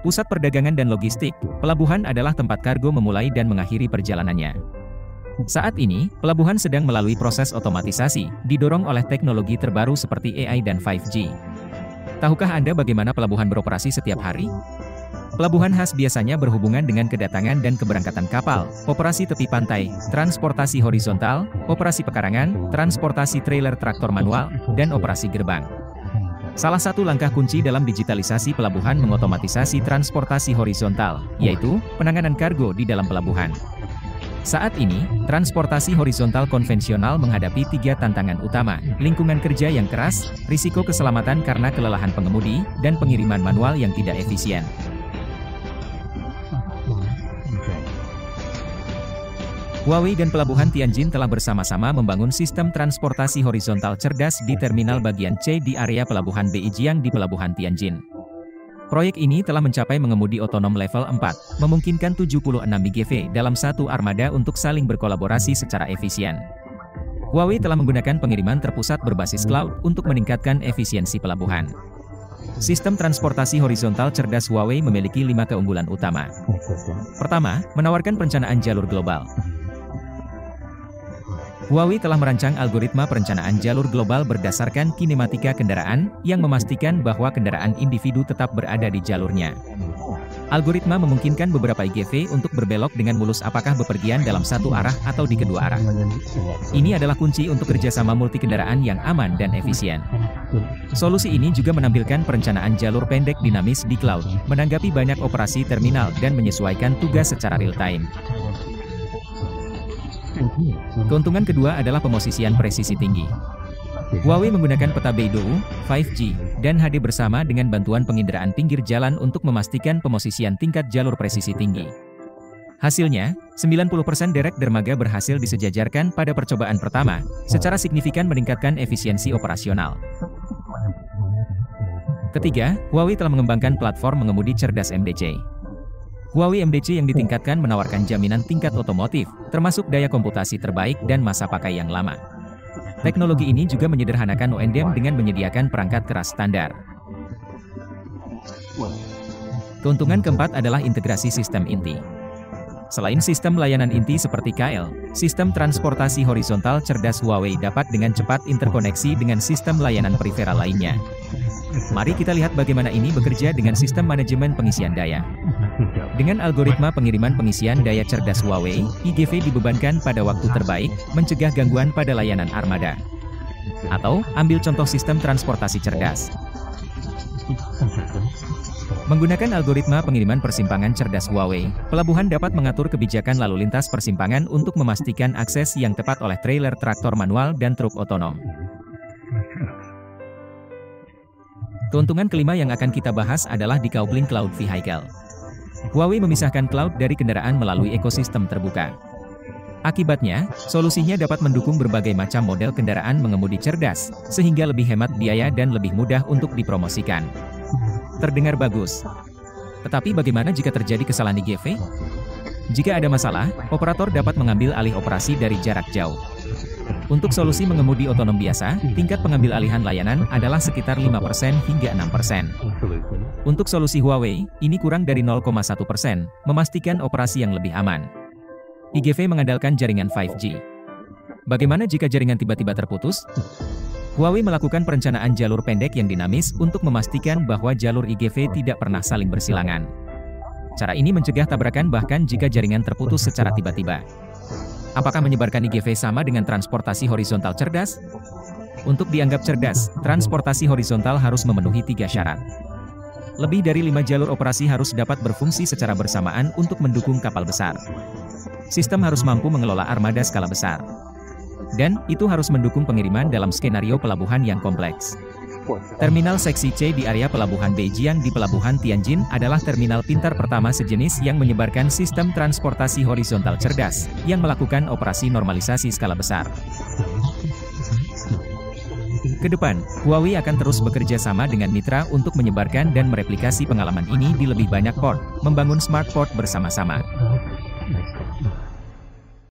Pusat perdagangan dan logistik, pelabuhan adalah tempat kargo memulai dan mengakhiri perjalanannya. Saat ini, pelabuhan sedang melalui proses otomatisasi, didorong oleh teknologi terbaru seperti AI dan 5G. Tahukah Anda bagaimana pelabuhan beroperasi setiap hari? Pelabuhan khas biasanya berhubungan dengan kedatangan dan keberangkatan kapal, operasi tepi pantai, transportasi horizontal, operasi pekarangan, transportasi trailer traktor manual, dan operasi gerbang. Salah satu langkah kunci dalam digitalisasi pelabuhan mengotomatisasi transportasi horizontal, yaitu penanganan kargo di dalam pelabuhan. Saat ini, transportasi horizontal konvensional menghadapi 3 tantangan utama, lingkungan kerja yang keras, risiko keselamatan karena kelelahan pengemudi, dan pengiriman manual yang tidak efisien. Huawei dan Pelabuhan Tianjin telah bersama-sama membangun sistem transportasi horizontal cerdas di terminal bagian C di area Pelabuhan Beijiang di Pelabuhan Tianjin. Proyek ini telah mencapai mengemudi otonom level 4, memungkinkan 76 IGV dalam satu armada untuk saling berkolaborasi secara efisien. Huawei telah menggunakan pengiriman terpusat berbasis cloud untuk meningkatkan efisiensi pelabuhan. Sistem transportasi horizontal cerdas Huawei memiliki 5 keunggulan utama. Pertama, menawarkan perencanaan jalur global. Huawei telah merancang algoritma perencanaan jalur global berdasarkan kinematika kendaraan, yang memastikan bahwa kendaraan individu tetap berada di jalurnya. Algoritma memungkinkan beberapa IGV untuk berbelok dengan mulus apakah bepergian dalam satu arah atau di kedua arah. Ini adalah kunci untuk kerjasama multi kendaraan yang aman dan efisien. Solusi ini juga menampilkan perencanaan jalur pendek dinamis di cloud, menanggapi banyak operasi terminal dan menyesuaikan tugas secara real-time. Keuntungan kedua adalah pemosisian presisi tinggi. Huawei menggunakan peta Beidou, 5G, dan HD bersama dengan bantuan penginderaan pinggir jalan untuk memastikan pemosisian tingkat jalur presisi tinggi. Hasilnya, 90% derek dermaga berhasil disejajarkan pada percobaan pertama, secara signifikan meningkatkan efisiensi operasional. Ketiga, Huawei telah mengembangkan platform mengemudi cerdas MDC. Huawei MDC yang ditingkatkan menawarkan jaminan tingkat otomotif, termasuk daya komputasi terbaik dan masa pakai yang lama. Teknologi ini juga menyederhanakan OEM dengan menyediakan perangkat keras standar. Keuntungan keempat adalah integrasi sistem inti. Selain sistem layanan inti seperti KL, sistem transportasi horizontal cerdas Huawei dapat dengan cepat interkoneksi dengan sistem layanan peripheral lainnya. Mari kita lihat bagaimana ini bekerja dengan sistem manajemen pengisian daya. Dengan algoritma pengiriman pengisian daya cerdas Huawei, IGV dibebankan pada waktu terbaik, mencegah gangguan pada layanan armada. Atau, ambil contoh sistem transportasi cerdas. Menggunakan algoritma pengiriman persimpangan cerdas Huawei, pelabuhan dapat mengatur kebijakan lalu lintas persimpangan untuk memastikan akses yang tepat oleh trailer traktor manual dan truk otonom. Keuntungan kelima yang akan kita bahas adalah decoupling cloud vehicle. Huawei memisahkan cloud dari kendaraan melalui ekosistem terbuka. Akibatnya, solusinya dapat mendukung berbagai macam model kendaraan mengemudi cerdas, sehingga lebih hemat biaya dan lebih mudah untuk dipromosikan. Terdengar bagus. Tetapi bagaimana jika terjadi kesalahan IGV? Jika ada masalah, operator dapat mengambil alih operasi dari jarak jauh. Untuk solusi mengemudi otonom biasa, tingkat pengambil alihan layanan adalah sekitar 5% hingga 6%. Untuk solusi Huawei, ini kurang dari 0,1%, memastikan operasi yang lebih aman. IGV mengandalkan jaringan 5G. Bagaimana jika jaringan tiba-tiba terputus? Huawei melakukan perencanaan jalur pendek yang dinamis untuk memastikan bahwa jalur IGV tidak pernah saling bersilangan. Cara ini mencegah tabrakan bahkan jika jaringan terputus secara tiba-tiba. Apakah menyebarkan IGV sama dengan transportasi horizontal cerdas? Untuk dianggap cerdas, transportasi horizontal harus memenuhi 3 syarat. Lebih dari 5 jalur operasi harus dapat berfungsi secara bersamaan untuk mendukung kapal besar. Sistem harus mampu mengelola armada skala besar. Dan, itu harus mendukung pengiriman dalam skenario pelabuhan yang kompleks. Terminal Seksi C di area Pelabuhan Beijiang di Pelabuhan Tianjin adalah terminal pintar pertama sejenis yang menyebarkan sistem transportasi horizontal cerdas, yang melakukan operasi normalisasi skala besar. Kedepan, Huawei akan terus bekerja sama dengan mitra untuk menyebarkan dan mereplikasi pengalaman ini di lebih banyak port, membangun smart port bersama-sama.